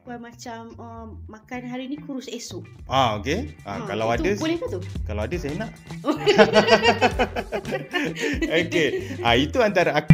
Buat macam makan hari ni kurus esok. Okey. Kalau itu ada, boleh ke tu? kalau ada saya nak. Okey. Itu antara aku.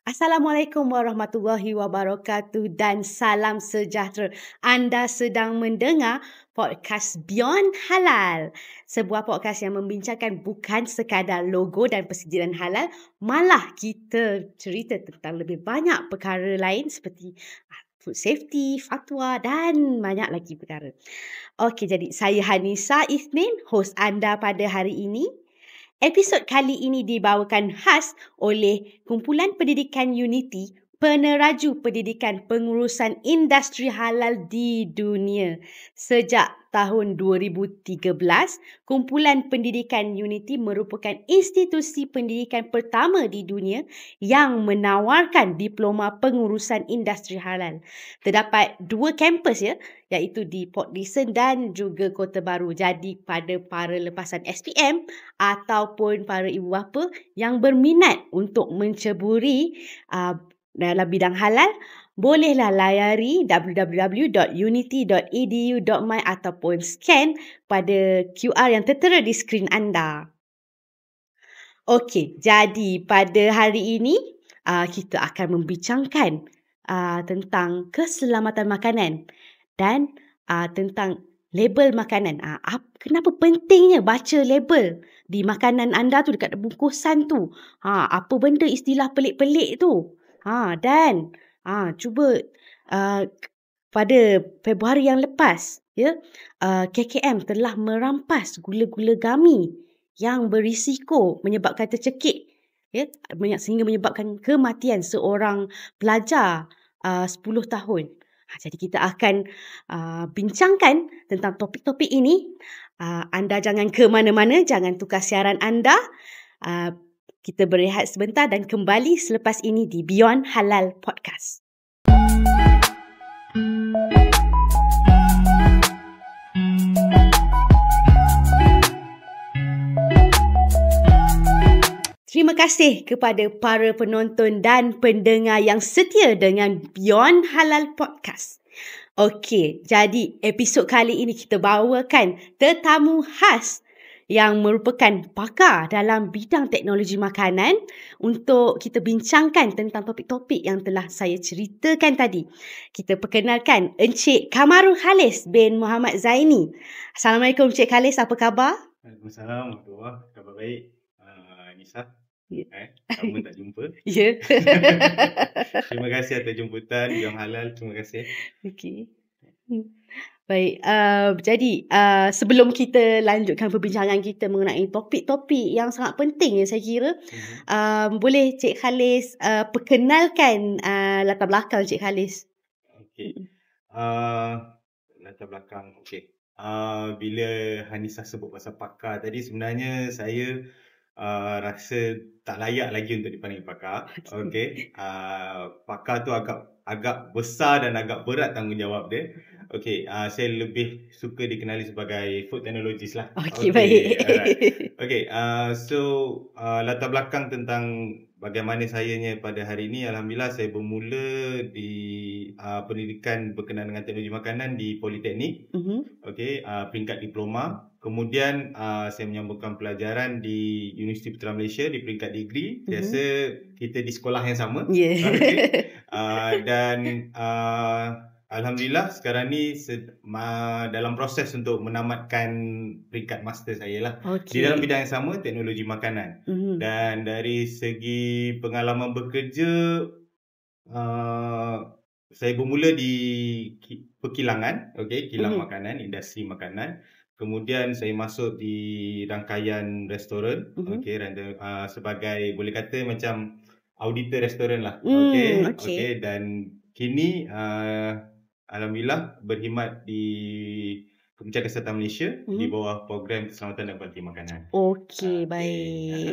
Assalamualaikum warahmatullahi wabarakatuh dan salam sejahtera. Anda sedang mendengar podcast Beyond Halal. Sebuah podcast yang membincangkan bukan sekadar logo dan persediaan halal, malah kita cerita tentang lebih banyak perkara lain seperti food safety, fatwa dan banyak lagi perkara. Okey, jadi saya Hanisa Isnin, hos anda pada hari ini. Episod kali ini dibawakan khas oleh Kumpulan Pendidikan Unity, peneraju pendidikan pengurusan industri halal di dunia. Sejak tahun 2013, Kumpulan Pendidikan Unity merupakan institusi pendidikan pertama di dunia yang menawarkan diploma pengurusan industri halal. Terdapat 2 kampus iaitu di Port Dickson dan juga Kota Baru. Jadi pada para lepasan SPM ataupun para ibu bapa yang berminat untuk menceburi dalam bidang halal, bolehlah layari www.unity.edu.my ataupun scan pada QR yang tertera di skrin anda. Okey, jadi pada hari ini kita akan membincangkan tentang keselamatan makanan dan tentang label makanan. Kenapa pentingnya baca label di makanan anda tu, dekat bungkusan tu. Apa benda istilah pelik-pelik tu. Dan cuba pada Februari yang lepas, KKM telah merampas gula-gula gummy yang berisiko menyebabkan tercekik, sehingga menyebabkan kematian seorang pelajar 10 tahun. Jadi kita akan bincangkan tentang topik-topik ini. Anda jangan ke mana-mana, jangan tukar siaran anda. Kita berehat sebentar dan kembali selepas ini di Beyond Halal Podcast. Terima kasih kepada para penonton dan pendengar yang setia dengan Beyond Halal Podcast. Okey, jadi episod kali ini kita bawakan tetamu khas yang merupakan pakar dalam bidang teknologi makanan untuk kita bincangkan tentang topik-topik yang telah saya ceritakan tadi. Kita perkenalkan Encik Kamarul Khalis bin Muhammad Zaini. Assalamualaikum Encik Khalis, apa khabar? Waalaikumsalam. Khabar baik. Nisa. Lama tak jumpa. Ya. Terima kasih atas jemputan Beyond Halal. Terima kasih. Okey. Baik, jadi sebelum kita lanjutkan perbincangan kita mengenai topik-topik yang sangat penting saya kira, boleh Cik Khalis perkenalkan latar belakang Cik Khalis. Okey. Latar belakang. Okey. Bila Hanisa sebut pasal pakar tadi, sebenarnya saya rasa tak layak lagi untuk dipanggil pakar. Okey. Pakar tu agak besar dan agak berat tanggungjawab dia. Okey, saya lebih suka dikenali sebagai food technologist lah. Okey, baik. Alright. Okey, so latar belakang tentang bagaimana sayanya pada hari ini, alhamdulillah saya bermula di pendidikan berkenaan dengan teknologi makanan di Politeknik. Okey, peringkat diploma. Kemudian saya menyambungkan pelajaran di Universiti Putra Malaysia di peringkat degree. Saya rasa kita di sekolah yang sama. Yeah. Okay. Dan alhamdulillah sekarang ni dalam proses untuk menamatkan peringkat master saya lah. Di dalam bidang yang sama, teknologi makanan. Dan dari segi pengalaman bekerja, saya bermula di perkilangan, kilang makanan, industri makanan. Kemudian saya masuk di rangkaian restoran, sebagai boleh kata macam auditor restoran lah. Okay. Dan kini alhamdulillah berkhidmat di Kementerian Kesihatan Malaysia di bawah Program Keselamatan dan Kualiti Makanan. Okey, Okey. baik.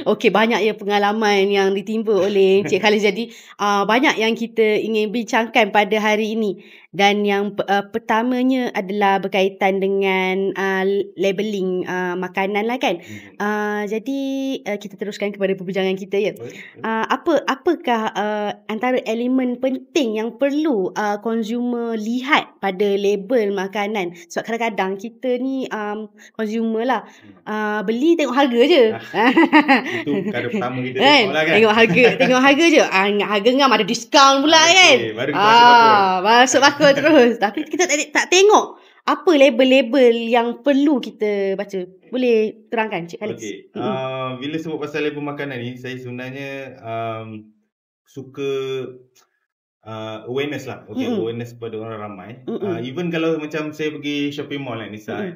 Okey, banyak ya pengalaman yang ditimba oleh Encik Khalis. Jadi, banyak yang kita ingin bincangkan pada hari ini. Dan yang pertamanya adalah berkaitan dengan labeling makanan lah kan. Jadi, kita teruskan kepada perbincangan kita ya. Apakah antara elemen penting yang perlu consumer lihat pada label makanan? Sebab kadang-kadang kita ni consumer lah, beli tengok harga je. Itu perkara pertama kita tengok lah kan. Tengok harga je. Ingat harga ngam ada diskaun pula kan. Baru kita masuk bakul terus. Tapi kita tak tengok apa label-label yang perlu kita baca. Boleh terangkan Cik Khalis? Okey. Bila sebut pasal label makanan ni, saya sebenarnya suka awareness lah. Awareness kepada orang ramai. Even kalau macam saya pergi shopping mall kan, Nisa kan.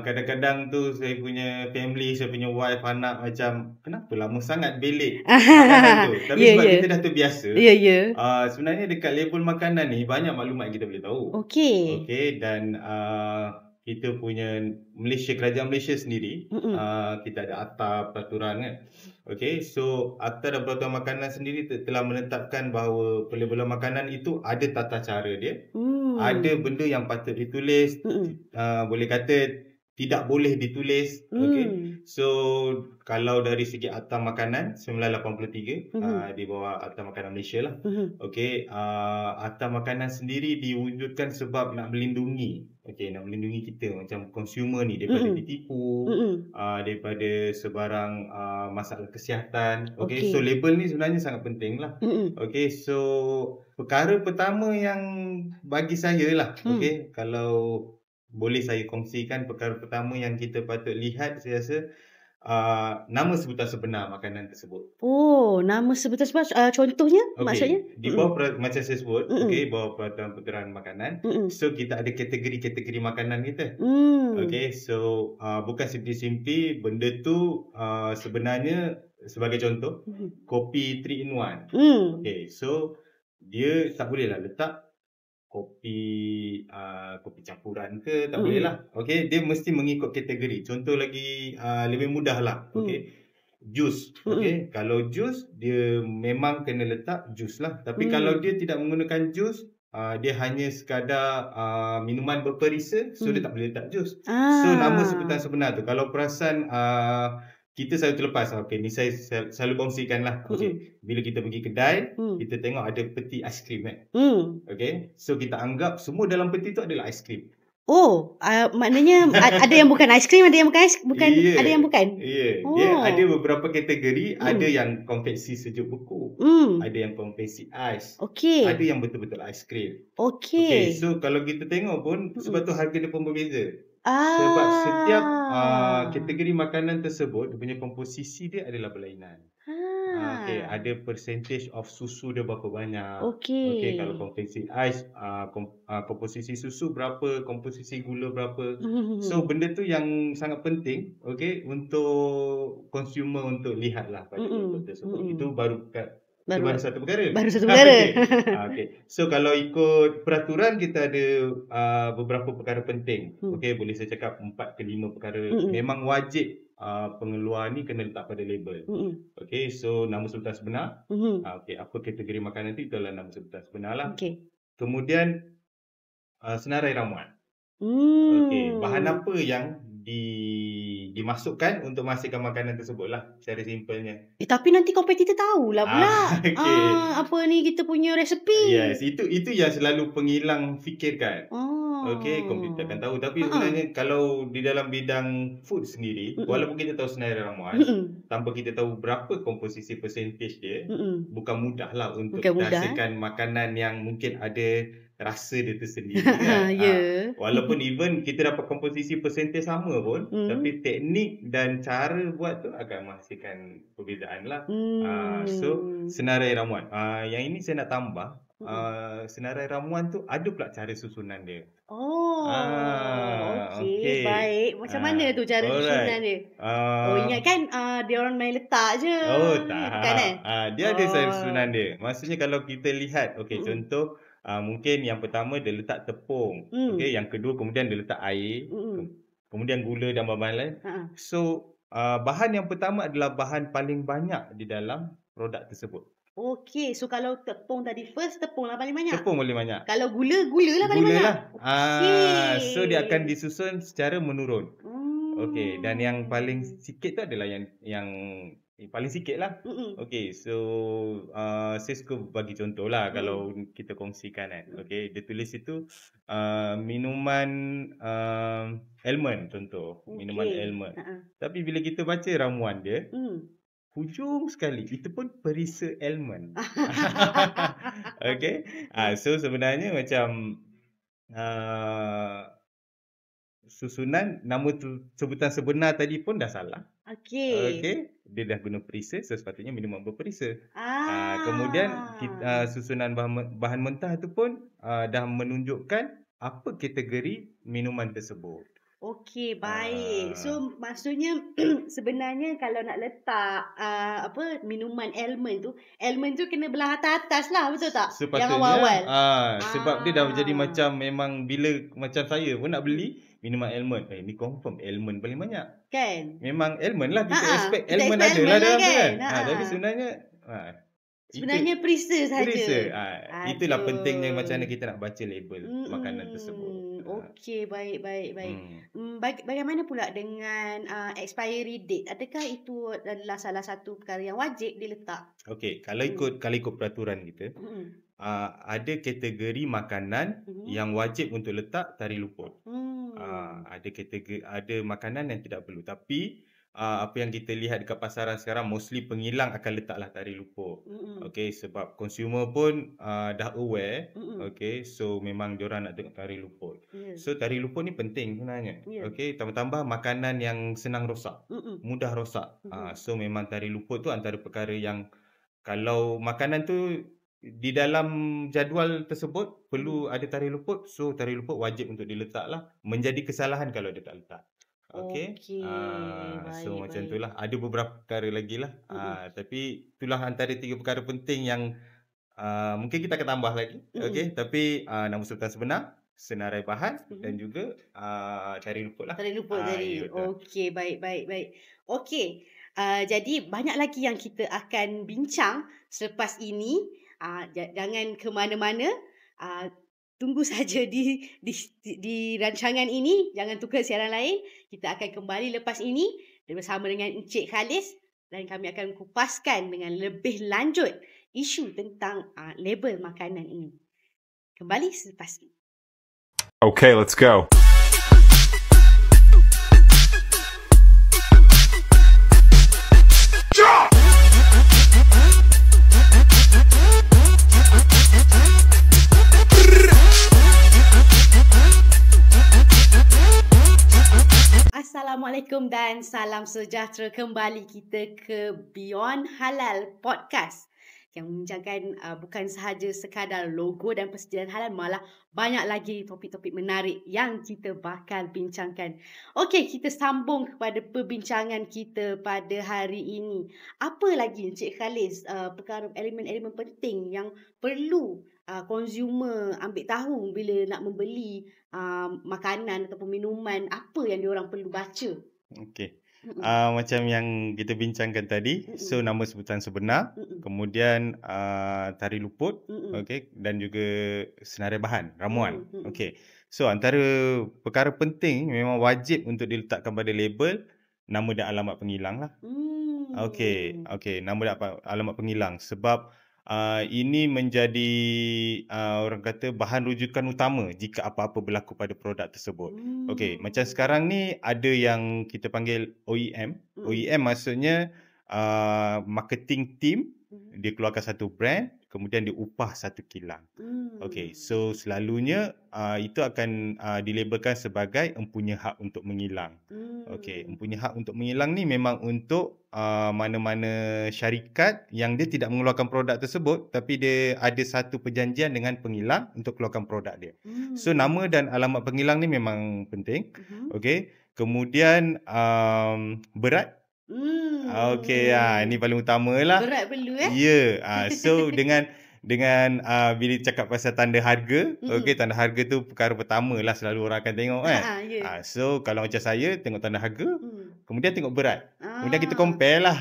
Kadang-kadang tu saya punya family, saya punya wife, anak macam, kenapa lama sangat belik makanan tu. Tapi sebab kita dah terbiasa. Sebenarnya dekat label makanan ni banyak maklumat kita boleh tahu. Okey, dan kita punya Kerajaan Malaysia sendiri, kita ada akta peraturan kan. Okey, so akta dan peraturan makanan sendiri telah menetapkan bahawa pelabelan makanan itu ada tata cara dia. Ada benda yang patut ditulis, boleh kata tidak boleh ditulis. Okey. So kalau dari segi Akta Makanan 1983 di bawah Akta Makanan Malaysia lah. Okey, Akta Makanan sendiri diwujudkan sebab nak melindungi kita macam consumer ni daripada ditipu, daripada sebarang masalah kesihatan. Okey, so label ni sebenarnya sangat penting lah. Okey, so perkara pertama yang bagi saya lah, okey, kalau boleh saya kongsikan, perkara pertama yang kita patut lihat, saya rasa nama sebutan sebenar makanan tersebut. Nama sebutan sebenar, contohnya maksudnya? Di bawah macam saya sebut, bawah peraturan makanan. So kita ada kategori-kategori makanan kita. Okey, so bukan simpi-simpi benda tu sebenarnya sebagai contoh kopi 3 in 1. Okey, so dia tak boleh lah letak kopi campuran ke, tak boleh lah. Okey, dia mesti mengikut kategori. Contoh lagi lebih mudah lah. Okey, jus. Okey, kalau jus dia memang kena letak jus lah. Tapi kalau dia tidak menggunakan jus, dia hanya sekadar minuman berperisa, so dia tak boleh letak jus. So nama sebutan sebenar tu, kalau perasan kita selalu terlepas. Okey, ni saya selalu kongsikan lah. Okey, bila kita pergi kedai, kita tengok ada peti aiskrim kan. Okey, so kita anggap semua dalam peti tu adalah aiskrim. Maknanya ada yang bukan aiskrim, ada yang ada yang bukan. Dia ada beberapa kategori. Ada yang konfeksi sejuk beku, ada yang konfeksi ais, ada yang betul-betul aiskrim. Okey, so kalau kita tengok pun sebab tu harga dia pun berbeza. Sebab setiap kategori makanan tersebut, dia punya komposisi dia adalah berlainan. Okey, ada percentage of susu dia berapa banyak. Okey, kalau konfeksi ais, komposisi susu berapa, komposisi gula berapa. So benda tu yang sangat penting, okey, untuk consumer untuk lihatlah pada label tersebut. Itu baru satu perkara. Okey. So kalau ikut peraturan kita ada beberapa perkara penting. Okey, boleh saya cakap 4 ke 5 perkara memang wajib pengeluar ni kena letak pada label. Okey, so nama sebutan sebenar. Okey, apa kategori makanan tu, itulah nama sebutan sebenar lah. Kemudian senarai ramuan. Okey, bahan apa yang dimasukkan untuk menghasilkan makanan tersebut lah, secara simpelnya. Tapi nanti kompetitor tahulah pula. Apa ni kita punya resepi. Yes, itu yang selalu pengilang fikirkan. Okey, komputer akan tahu. Tapi sebenarnya kalau di dalam bidang food sendiri, walaupun kita tahu senarai ramuan, tanpa kita tahu berapa komposisi percentage dia, bukan mudah lah untuk menghasilkan makanan yang mungkin ada rasa dia tersendiri kan. Walaupun even kita dapat komposisi percentage sama pun, tapi teknik dan cara buat tu akan menghasilkan perbezaan lah. So senarai ramuan, yang ini saya nak tambah, senarai ramuan tu ada pula cara susunan dia. Okey, baik. Macam mana tu cara susunan dia? Ingat kan dia orang main letak je. Tak. Dia ada cara susunan dia. Maksudnya kalau kita lihat, okey, contoh Mungkin yang pertama dia letak tepung. Okey, yang kedua kemudian dia letak air, kemudian gula dan bahan-bahan lain. So, bahan yang pertama adalah bahan paling banyak di dalam produk tersebut. Okey, so kalau tepung tadi first, tepung lah paling banyak. Tepung paling banyak. Kalau gula, gula lah paling Gula banyak. lah. So dia akan disusun secara menurun. Okey, dan yang paling sikit tu adalah yang paling sikit lah. Okey, so saya suka bagi contoh lah kalau kita kongsikan kan. Okey, dia tulis itu minuman almond contoh. Minuman almond. Tapi bila kita baca ramuan dia, hujung sekali itu pun perisa almond. Okey. So sebenarnya macam susunan nama sebutan sebenar tadi pun dah salah. Okey. Dia dah guna perisa, sepatutnya minuman berperisa. Kemudian susunan bahan mentah tu pun dah menunjukkan apa kategori minuman tersebut. Okey, baik. So maksudnya sebenarnya kalau nak letak minuman almond tu kena belah atas lah, betul tak? Sepatutnya. Yang awal-awal. Sebab dia dah jadi macam memang bila macam saya pun nak beli minuman almond. Ni confirm almond paling banyak. Kan? Memang almond lah kita expect almond ada lah dalam tu kan. Tapi sebenarnya perisa saja. Perisa. Itulah pentingnya macam mana kita nak baca label makanan tersebut. Okey, baik. Bagaimana pula dengan expiry date? Adakah itu adalah salah satu perkara yang wajib diletak? Okey, kalau ikut peraturan kita, ada kategori makanan yang wajib untuk letak tari luput. Ada makanan yang tidak perlu. Tapi apa yang kita lihat dekat pasaran sekarang, mostly pengilang akan letaklah tari luput. Okey, sebab consumer pun dah aware. Okey, so memang diorang nak tengok tari luput. So tari luput ni penting sebenarnya. Okey, tambah-tambah makanan yang senang rosak, mudah rosak. So memang tari luput tu antara perkara yang kalau makanan tu di dalam jadual tersebut perlu ada tari luput, so tari luput wajib untuk diletaklah. Menjadi kesalahan kalau dia tak letak. Okey. So macam itulah. Ada beberapa perkara lagi lah. Tapi itulah antara 3 perkara penting yang mungkin kita akan tambah lagi. Okey. Tapi nama sebutan sebenar, senarai bahan dan juga tari luput lah. Tari luput tadi. Okey, baik. Okey. Jadi banyak lagi yang kita akan bincang selepas ini. Jangan ke mana-mana. Tunggu saja di rancangan ini. Jangan tukar siaran lain. Kita akan kembali lepas ini bersama dengan Encik Khalis dan kami akan kupaskan dengan lebih lanjut isu tentang label makanan ini. Kembali selepas ini. Okay, let's go. Assalamualaikum dan salam sejahtera. Kembali kita ke Beyond Halal Podcast yang membincangkan bukan sahaja sekadar logo dan persediaan halal, malah banyak lagi topik-topik menarik yang kita bakal bincangkan. Okey, kita sambung kepada perbincangan kita pada hari ini. Apa lagi Encik Khalis perkara elemen-elemen penting yang perlu consumer ambil tahu bila nak membeli makanan ataupun minuman, apa yang diorang perlu baca? Okey. Macam yang kita bincangkan tadi, so nama sebutan sebenar, kemudian tari luput, okey, dan juga senarai bahan, ramuan. Okey. So antara perkara penting memang wajib untuk diletakkan pada label, nama dan alamat pengilang lah. Okey, nama dan alamat pengilang, sebab ini menjadi orang kata bahan rujukan utama jika apa-apa berlaku pada produk tersebut. Okey, macam sekarang ni ada yang kita panggil OEM. OEM maksudnya marketing team, dia keluarkan satu brand, kemudian dia upah satu kilang. Okey, so selalunya itu akan dilabelkan sebagai empunya hak untuk mengilang. Okey, empunya hak untuk mengilang ni memang untuk mana-mana syarikat yang dia tidak mengeluarkan produk tersebut tapi dia ada satu perjanjian dengan pengilang untuk keluarkan produk dia. So nama dan alamat pengilang ni memang penting. Okey, kemudian berat. Okey, ini paling utama lah. Berat perlu Ya, so dengan dengan bila cakap pasal tanda harga, okey, tanda harga tu perkara pertama lah selalu orang akan tengok kan. Ya. So kalau macam saya tengok tanda harga, kemudian tengok berat. Kemudian kita Ah. compare lah.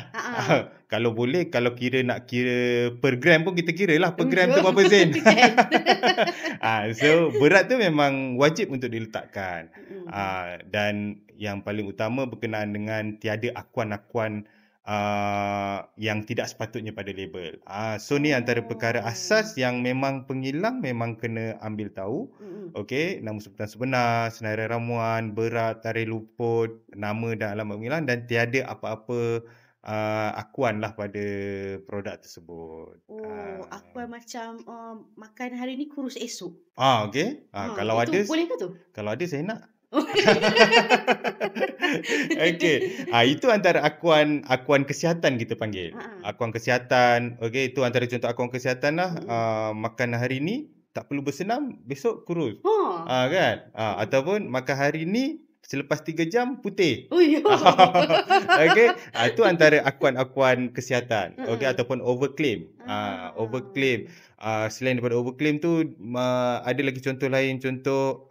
Kalau boleh, kalau nak kira per gram pun kita kira lah per gram tu berapa sen. So berat tu memang wajib untuk diletakkan. Dan yang paling utama berkenaan dengan tiada akuan-akuan yang tidak sepatutnya pada label. So ni antara perkara asas yang memang pengilang memang kena ambil tahu. Okey, nama sebutan sebenar, senarai ramuan, berat, tarikh luput, nama dan alamat pengilang, dan tiada apa-apa akuan lah pada produk tersebut. Akuan macam makan hari ni kurus esok. Okey. Kalau itu ada, boleh ke tu? kalau ada saya nak. Okey. Itu antara akuan kesihatan kita panggil. Akuan kesihatan. Okey, itu antara contoh akuan kesihatan lah. Makan hari ni tak perlu bersenam, besok kurus. Kan? Ataupun makan hari ni selepas 3 jam putih. Okey. Itu antara akuan-akuan kesihatan. Okey, ataupun overclaim. Overclaim. Selain daripada overclaim tu ada lagi contoh lain, contoh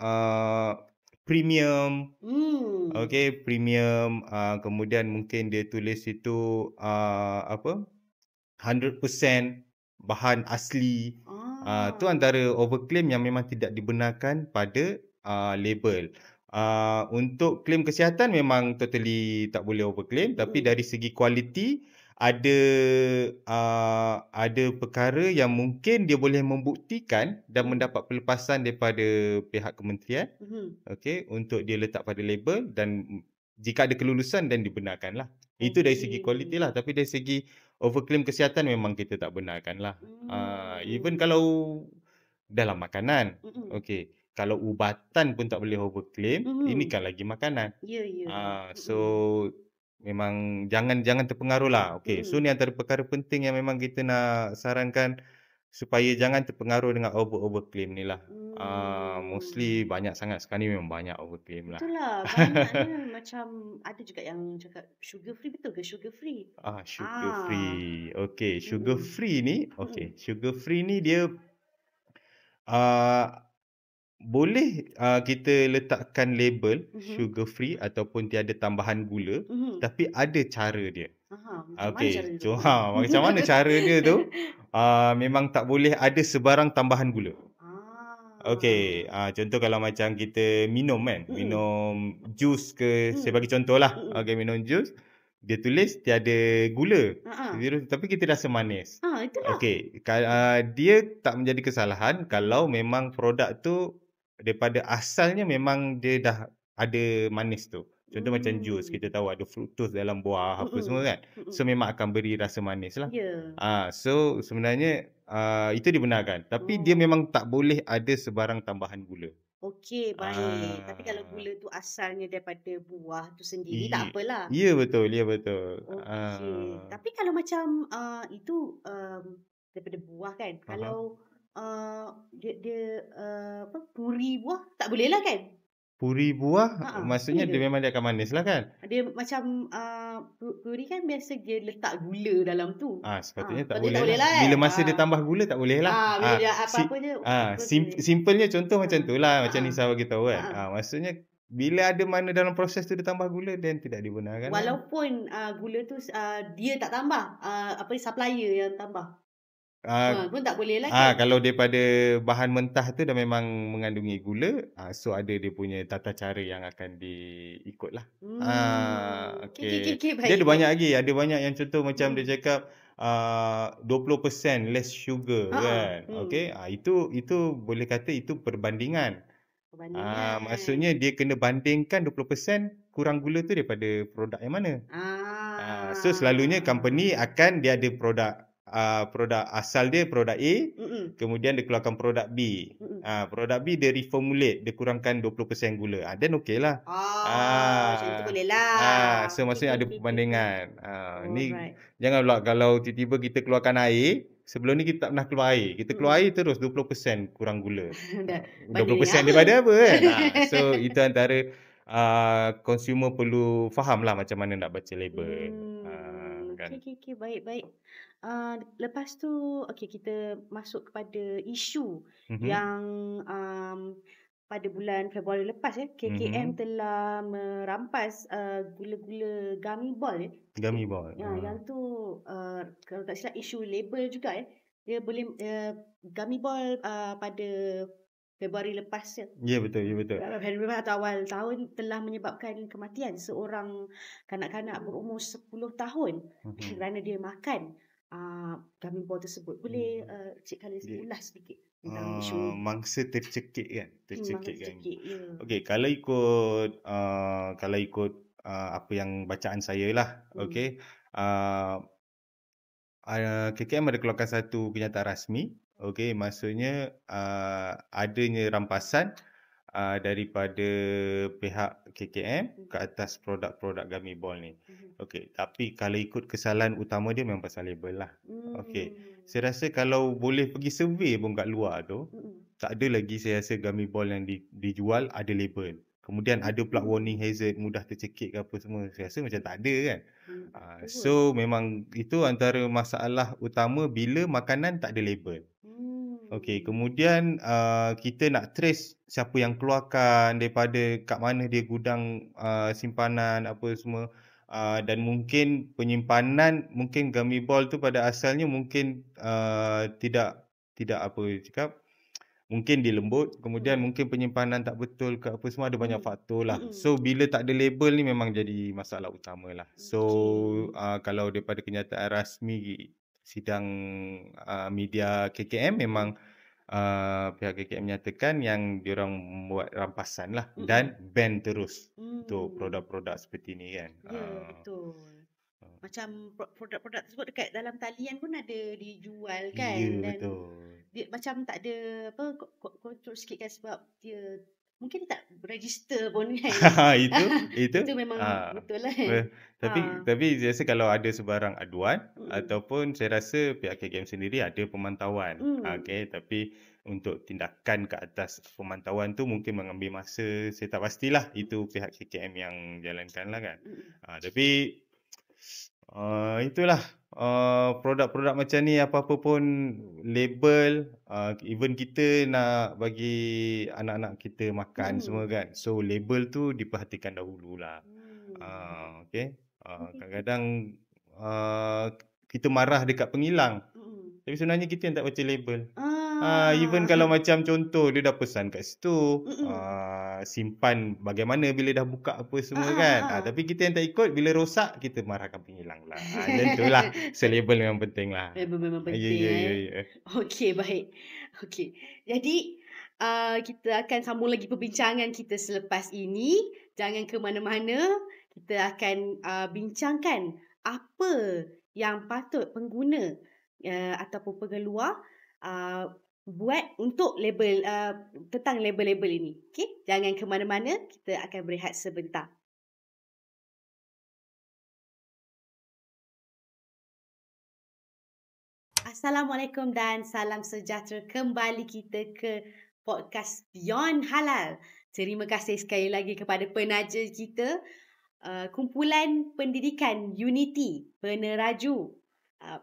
premium. Okey, premium. Kemudian mungkin dia tulis itu 100% bahan asli. Tu antara overclaim yang memang tidak dibenarkan pada label. Untuk claim kesihatan memang totally tak boleh overclaim, tapi dari segi kualiti ada perkara yang mungkin dia boleh membuktikan dan mendapat pelepasan daripada pihak kementerian, okey, untuk dia letak pada label, dan jika ada kelulusan dan dibenarkanlah. Itu dari segi kualiti lah, tapi dari segi overclaim kesihatan memang kita tak benarkanlah. Even kalau dalam makanan, okey. Kalau ubatan pun tak boleh overclaim, ini kan lagi makanan. So memang jangan terpengaruh lah. Okey, so ni antara perkara penting yang memang kita nak sarankan supaya jangan terpengaruh dengan overclaim ni lah. Mostly banyak sangat sekarang ni, memang banyak overclaim lah. Itulah, banyaknya macam ada juga yang cakap sugar free, betul ke sugar free? Sugar free. Okey, sugar free ni, okey, sugar free ni dia boleh kita letakkan label sugar free ataupun tiada tambahan gula, tapi ada cara dia. Okey, macam mana cara dia tu? Memang tak boleh ada sebarang tambahan gula. Okey, contoh kalau macam kita minum kan, minum jus ke, saya bagi contoh lah. Okey, minum jus, dia tulis tiada gula, tapi kita rasa manis. Itulah. Okey, dia tak menjadi kesalahan kalau memang produk tu daripada asalnya memang dia dah ada manis tu. Contoh macam jus, kita tahu ada fructose dalam buah apa semua kan. So memang akan beri rasa manis lah. So sebenarnya itu dibenarkan, tapi dia memang tak boleh ada sebarang tambahan gula. Okey, baik. Tapi kalau gula tu asalnya daripada buah tu sendiri, tak apalah. Ya, betul. Ya, betul. Okey. Tapi kalau macam itu daripada buah kan, kalau dia puri buah tak boleh lah kan? Puri buah maksudnya dia memang dia akan manis lah kan? Dia macam puri kan biasa dia letak gula dalam tu. Sepatutnya tak patutnya boleh lah. Bila masa dia tambah gula tak boleh lah. Bila dia apa-apa je. Simpelnya contoh macam tu lah. Macam Nisa bagi tahu kan. Maksudnya bila ada mana dalam proses tu dia tambah gula, dan tidak dibenarkan. Walaupun gula tu dia tak tambah, supplier yang tambah. Pun tak boleh lah kan? Kalau daripada bahan mentah tu dah memang mengandungi gula, so ada dia punya tata cara yang akan diikut lah. Okay, dia ada banyak lagi. Ada banyak yang contoh macam dia cakap 20% less sugar kan. Okay, itu boleh kata itu perbandingan. Maksudnya dia kena bandingkan 20% kurang gula tu daripada produk yang mana. So selalunya company akan dia ada produk asal dia produk A, kemudian dia keluarkan produk B. Produk B dia reformulate, dia kurangkan 20% gula. Then okey lah. Macam tu boleh lah. So maksudnya ada perbandingan. Ni jangan pula kalau tiba-tiba kita keluarkan air, sebelum ni kita tak pernah keluar air. Kita keluar air terus 20% kurang gula. 20% daripada apa kan? So itu antara consumer perlu faham lah macam mana nak baca label. kan. Okey. Baik. Lepas tu, kita masuk kepada isu yang pada bulan Februari lepas KKM telah merampas gula-gula gummy ball Gummy ball. yang tu kalau tak silap isu label juga dia boleh gummy ball pada Februari lepas Ya, betul. Februari atau awal tahun telah menyebabkan kematian seorang kanak-kanak berumur 10 tahun kerana dia makan gummy ball tersebut. Boleh Cik Khalis ulas sedikit tentang isu ni? Mangsa tercekik kan. Ya. Okey, kalau ikut apa yang bacaan saya lah. Okey. KKM ada keluarkan satu kenyataan rasmi. Okey, maksudnya adanya rampasan daripada pihak KKM ke atas produk-produk gummy ball ni. Okey, tapi kalau ikut kesalahan utama dia memang pasal label lah. Okey, saya rasa kalau boleh pergi survey pun kat luar tu, tak ada lagi saya rasa gummy ball yang dijual ada label. Kemudian ada pula warning hazard, mudah tercekik ke apa semua. Saya rasa macam tak ada kan. So memang itu antara masalah utama bila makanan tak ada label. Okey, kemudian kita nak trace siapa yang keluarkan, daripada kat mana dia gudang simpanan apa semua. Dan mungkin penyimpanan, mungkin gummy ball tu pada asalnya mungkin tidak apa cakap, mungkin dia lembut, kemudian mungkin penyimpanan tak betul ke apa semua, ada banyak faktor lah. So bila tak ada label ni memang jadi masalah utama lah. So kalau daripada kenyataan rasmi sidang media KKM memang pihak KKM menyatakan yang diorang buat rampasan lah dan ban terus untuk produk-produk seperti ni kan. Ya, betul. Macam produk-produk tersebut dekat dalam talian pun ada dijual kan. Ya, dan betul. dia macam tak ada apa kontrol sikit kan sebab dia mungkin tak register pun kan. Itu memang betul lah. Tapi saya rasa kalau ada sebarang aduan ataupun saya rasa pihak KKM sendiri ada pemantauan. Okey, tapi untuk tindakan ke atas pemantauan tu mungkin mengambil masa. Saya tak pastilah, itu pihak KKM yang jalankan lah kan. Tapi itulah produk-produk macam ni, apa-apa pun label, even kita nak bagi anak-anak kita makan semua kan, so label tu diperhatikan dahululah. Okey. Kadang-kadang kita marah dekat pengilang, tapi sebenarnya kita yang tak baca label. Even kalau macam contoh dia dah pesan kat situ, simpan bagaimana bila dah buka apa semua kan. Tapi kita yang tak ikut, bila rosak kita marahkan pengilang lah. Macam tu lah. So label memang penting lah. Label memang penting. Ya. Okey, baik. Okey. Jadi kita akan sambung lagi perbincangan kita selepas ini. Jangan ke mana-mana. Kita akan bincangkan apa yang patut pengguna ataupun pengeluar buat untuk label tentang label-label ini. Okey, jangan ke mana-mana, kita akan berehat sebentar. Assalamualaikum dan salam sejahtera. Kembali kita ke podcast Beyond Halal. Terima kasih sekali lagi kepada penaja kita, Kumpulan Pendidikan Unity, peneraju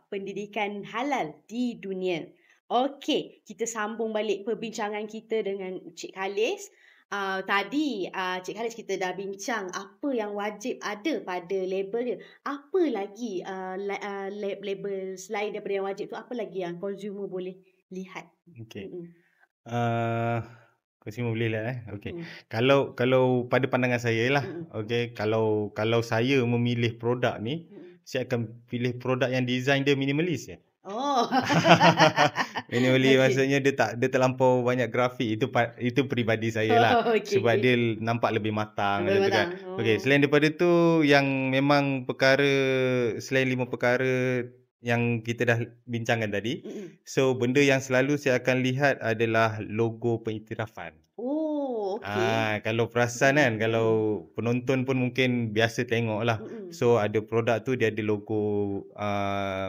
pendidikan halal di dunia. Okey, kita sambung balik perbincangan kita dengan Cik Khalis. Tadi Cik Khalis kita dah bincang apa yang wajib ada pada label dia. Apa lagi label selain daripada yang wajib tu, apa lagi yang consumer boleh lihat? Okey. Consumer boleh lihat Okey. Kalau pada pandangan saya lah, okey, kalau saya memilih produk ni, saya akan pilih produk yang design dia minimalis ya. Minimalis maksudnya dia terlampau banyak grafik. Itu peribadi saya lah. Sebab dia nampak lebih matang macam tu kan. Okey, selain daripada tu, yang memang selain 5 perkara yang kita dah bincangkan tadi. So benda yang selalu saya akan lihat adalah logo pengiktirafan. Kalau perasan kan, kalau penonton pun mungkin biasa tengok lah. So ada produk tu dia ada logo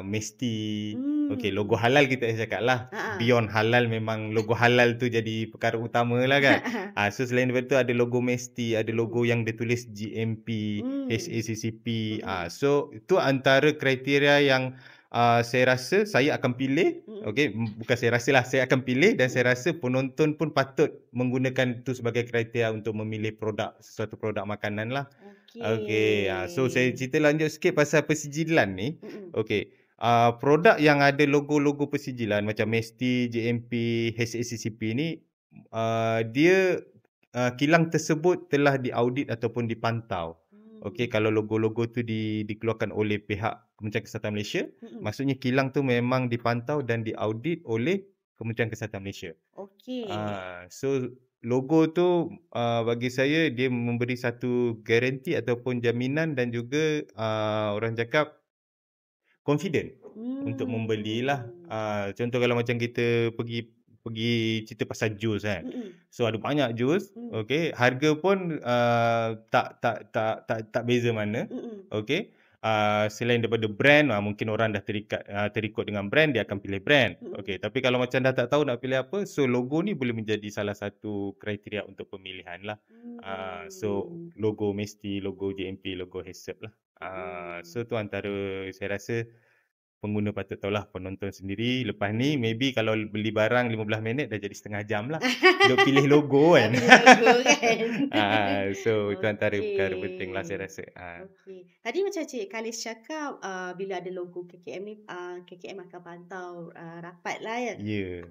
Mesti, Okey, logo halal kita dah cakap lah. Beyond halal memang logo halal tu jadi perkara utama lah kan. So selain daripada tu ada logo Mesti, ada logo yang dia tulis GMP, HACCP. So itu antara kriteria yang saya rasa saya akan pilih. Okey, bukan saya rasa lah, saya akan pilih dan saya rasa penonton pun patut menggunakan itu sebagai kriteria untuk memilih sesuatu produk makanan lah. Okey, so saya cerita lanjut sikit pasal persijilan ni. Okey, produk yang ada logo-logo persijilan macam Mesti, JMP, HACCP ni, dia kilang tersebut telah diaudit ataupun dipantau. Okey, kalau logo-logo tu dikeluarkan oleh pihak Kementerian Kesihatan Malaysia, maksudnya kilang tu memang dipantau dan diaudit oleh Kementerian Kesihatan Malaysia. Okey. So logo tu bagi saya dia memberi satu garanti ataupun jaminan dan juga orang cakap confident untuk membelilah. Contoh kalau macam kita pergi cerita pasal jus kan. So ada banyak jus, okey, harga pun tak beza mana. Okey. Selain daripada brand, mungkin orang dah terikut dengan brand, dia akan pilih brand. Okey, tapi kalau macam dah tak tahu nak pilih apa, so logo ni boleh menjadi salah satu kriteria untuk pemilihan lah. So logo Mesti, logo JMP, logo HACCP lah. So tu antara saya rasa pengguna patut tahulah, penonton sendiri. Lepas ni maybe kalau beli barang 15 minit dah jadi setengah jam lah untuk pilih logo kan. So itu antara perkara penting lah saya rasa. Okey. Tadi macam Cik Khalis cakap bila ada logo KKM ni, KKM akan pantau rapat lah ya. Ya.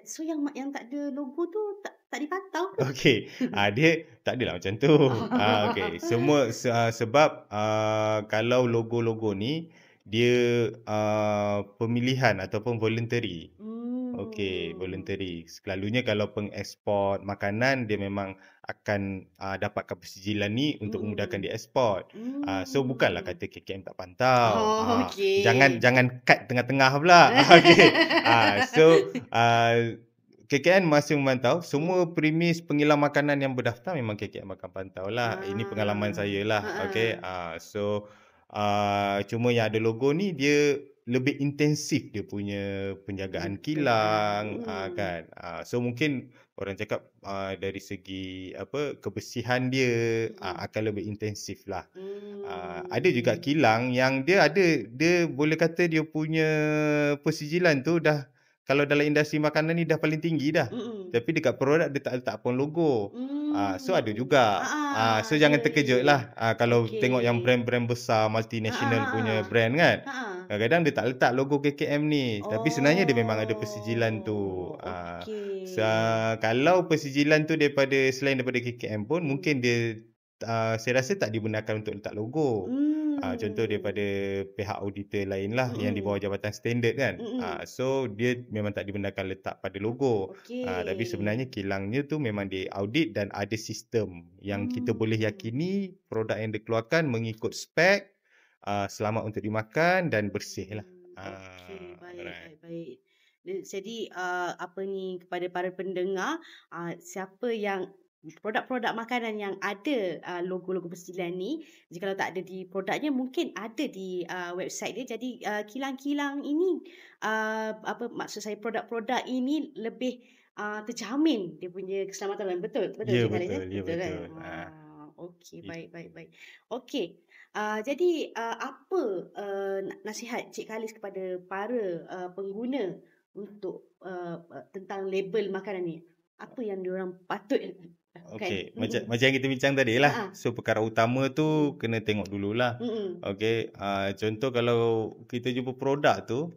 So yang tak ada logo tu tak dipantau ke? Okey. Dia tak adalah macam tu. Okey. Semua sebab kalau logo-logo ni dia pemilihan ataupun voluntary. Okey, voluntary. Selalunya kalau pengeksport makanan dia memang akan dapatkan persijilan ni untuk memudahkan dia eksport. So bukanlah kata KKM tak pantau. Okey. Jangan cut tengah-tengah pula. Okey. So KKM masih memantau. Semua premis pengilang makanan yang berdaftar memang KKM akan pantau lah. Ini pengalaman saya lah. Okey. So cuma yang ada logo ni dia lebih intensif dia punya penjagaan kilang kan. So mungkin orang cakap dari segi kebersihan dia akan lebih intensif lah. Ada juga kilang yang dia boleh kata dia punya persijilan tu dah, kalau dalam industri makanan ni dah paling tinggi dah. Tapi dekat produk dia tak letak pun logo. So ada juga. So jangan terkejut lah kalau tengok yang brand-brand besar multinational punya brand kan. Kadang-kadang dia tak letak logo KKM ni. Tapi sebenarnya dia memang ada persijilan tu. Kalau persijilan tu selain daripada KKM pun mungkin dia saya rasa tak dibenarkan untuk letak logo. Contoh daripada pihak auditor lain lah yang di bawah jabatan standard kan. So dia memang tak dibenarkan letak pada logo. Tapi sebenarnya kilangnya tu memang diaudit dan ada sistem yang kita boleh yakini produk yang dikeluarkan mengikut spek, selamat untuk dimakan dan bersih lah. Baik. Jadi kepada para pendengar, siapa yang produk-produk makanan yang ada logo-logo persijilan ni, jika tak ada di produknya mungkin ada di website dia. Jadi kilang-kilang ini maksud saya produk-produk ini lebih terjamin dia punya keselamatan. Betul Ya, Cik Khalis, betul. kan? Okey, baik. Okey. Jadi apa nasihat Cik Khalis kepada para pengguna untuk tentang label makanan ni? Apa yang diorang patut Okey, macam yang kita bincang tadi lah. So perkara utama tu kena tengok dululah. Okey, contoh kalau kita jumpa produk tu,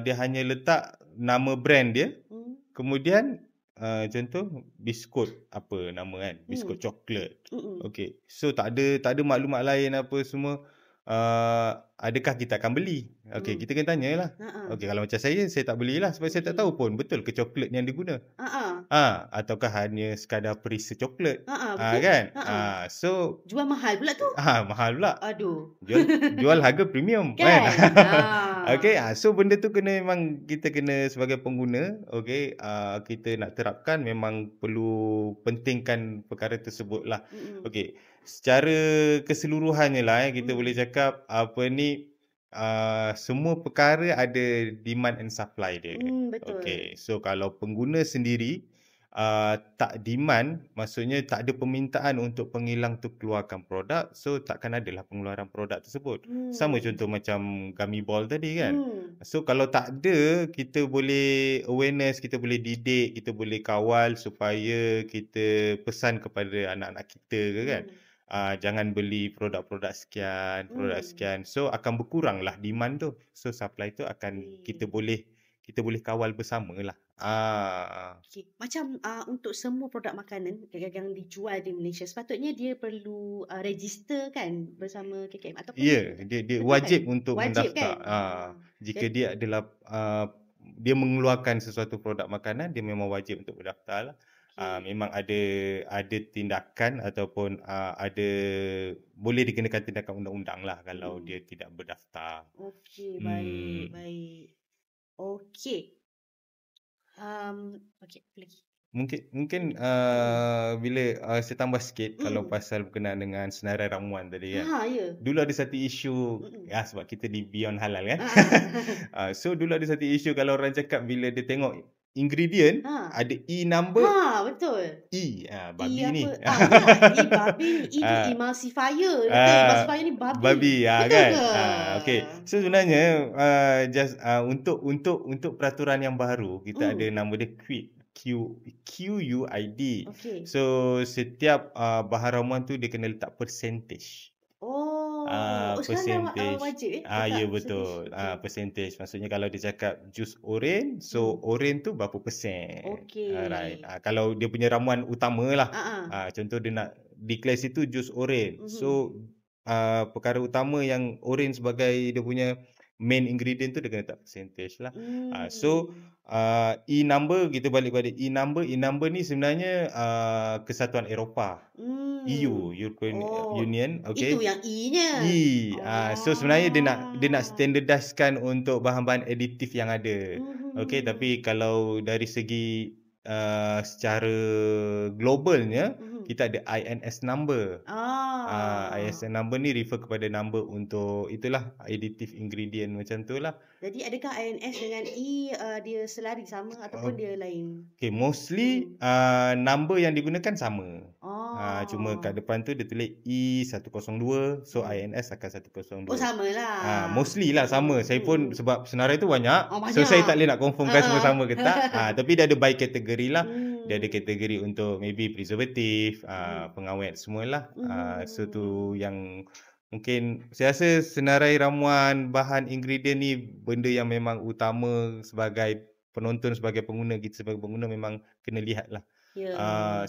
dia hanya letak nama brand dia. Kemudian contoh biskut apa nama kan, biskut coklat. Okey, so tak ada maklumat lain apa semua. Adakah kita akan beli? Okey, kita kena tanyalah. Okey, kalau macam saya tak belilah sebab saya tak tahu pun betul ke coklat yang diguna. Ataukah hanya sekadar perisa coklat. Kan? So jual mahal pula tu. Mahal pula. Aduh. Jual harga premium kan. Okey, so benda tu memang kita kena sebagai pengguna, okey, kita nak terapkan memang perlu pentingkan perkara tersebut lah. Okey, secara keseluruhannya lah kita boleh cakap semua perkara ada demand and supply dia. Betul. Okay, so kalau pengguna sendiri tak demand, maksudnya tak ada permintaan untuk pengilang tu keluarkan produk, so takkan adalah pengeluaran produk tersebut. Sama contoh macam gummy ball tadi kan. So kalau tak ada, kita boleh awareness, kita boleh didik, kita boleh kawal supaya kita pesan kepada anak-anak kita ke kan. Jangan beli produk-produk sekian, produk sekian. So akan berkuranglah demand tu. So supply tu akan kita boleh kawal bersamalah. Okay. Macam untuk semua produk makanan yang dijual di Malaysia, sepatutnya dia perlu register kan bersama KKM ataupun dia wajib kan? untuk Wajib mendaftar. kan? Jika dia adalah dia mengeluarkan sesuatu produk makanan, dia memang wajib untuk berdaftar lah. Memang ada tindakan ataupun ada boleh dikenakan tindakan undang-undang lah kalau dia tidak berdaftar. Okey, baik. Okey. Okey, apa lagi? Mungkin bila saya tambah sikit kalau pasal berkenaan dengan senarai ramuan tadi kan. Ya. Dulu ada satu isu sebab kita di Beyond Halal kan. So dulu ada satu isu kalau orang cakap bila dia tengok ingredient ada E number. Betul. Babi ni. E babi ni, E emulsifier. Emulsifier ni babi. Kan. Okey. So sebenarnya untuk peraturan yang baru kita ada nama dia QUID. Okay. So setiap bahan ramuan tu dia kena letak percentage. Sekarang wajib ya betul. Percentage. Maksudnya kalau dia cakap jus oren, so oren tu berapa persen. Okey. Right. Kalau dia punya ramuan utama lah. Contoh dia nak declare situ jus oren. So perkara utama yang oren sebagai dia punya main ingredient tu dia kena letak percentage lah. So E number, kita balik pada E number. E number ni sebenarnya Kesatuan Eropah. EU, European Union. Okay. Itu yang E-nya. So sebenarnya dia nak standardiskan untuk bahan-bahan aditif yang ada. Okay, tapi kalau dari segi secara globalnya kita ada INS number. INS number ni refer kepada number untuk itulah additive ingredient macam tu lah. Jadi adakah INS dengan E dia selari sama ataupun dia lain? Okay, mostly number yang digunakan sama. Cuma kat depan tu dia tulis E102, so INS akan 102. Samalah. Mostly lah sama. Saya pun sebab senarai tu banyak. So saya tak boleh nak confirmkan semua sama ke tak. Tapi dia ada by kategori lah. Dia ada kategori untuk maybe preservative, pengawet semualah. So tu yang mungkin saya rasa senarai ramuan bahan ingredient ni benda yang memang utama sebagai penonton, sebagai pengguna, kita sebagai pengguna memang kena lihat lah.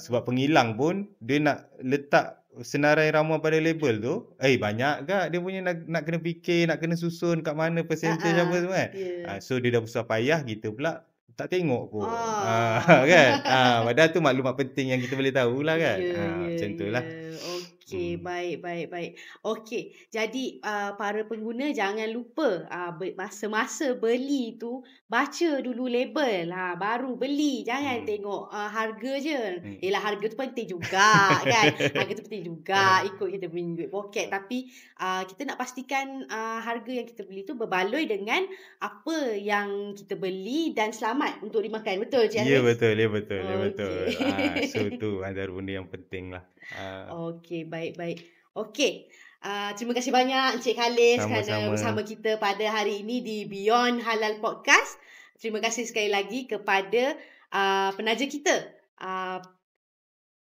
Sebab pengilang pun dia nak letak senarai ramuan pada label tu, banyak gak dia punya nak kena fikir, nak kena susun kat mana percentage apa semua kan. So dia dah susah payah, kita pula tak tengok pun. Kan. Padahal tu maklumat penting yang kita boleh tahulah kan. Macam tu lah. Okey, baik. Okey, jadi para pengguna jangan lupa masa-masa beli tu baca dulu label, baru beli. Jangan tengok harga je. Yelah, harga tu penting juga kan. Harga tu penting juga, ikut kita punya duit poket. Tapi kita nak pastikan harga yang kita beli tu berbaloi dengan apa yang kita beli dan selamat untuk dimakan. Betul Cik Hafiz? Ya betul. So tu antara benda yang penting lah. Okey, baik. Okey. Terima kasih banyak Encik Khalis kerana bersama kita pada hari ini di Beyond Halal Podcast. Terima kasih sekali lagi kepada penaja kita,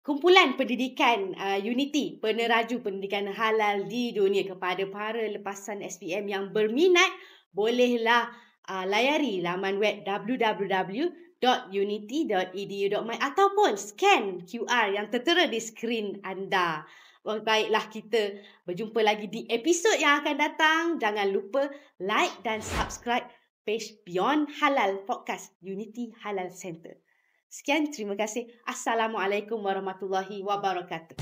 Kumpulan Pendidikan Unity, peneraju pendidikan halal di dunia. Kepada para lepasan SPM yang berminat, bolehlah layari laman web www.unity.edu.my ataupun scan QR yang tertera di skrin anda. Baiklah, kita berjumpa lagi di episod yang akan datang. Jangan lupa like dan subscribe page Beyond Halal Podcast Unity Halal Center. Sekian, terima kasih. Assalamualaikum warahmatullahi wabarakatuh.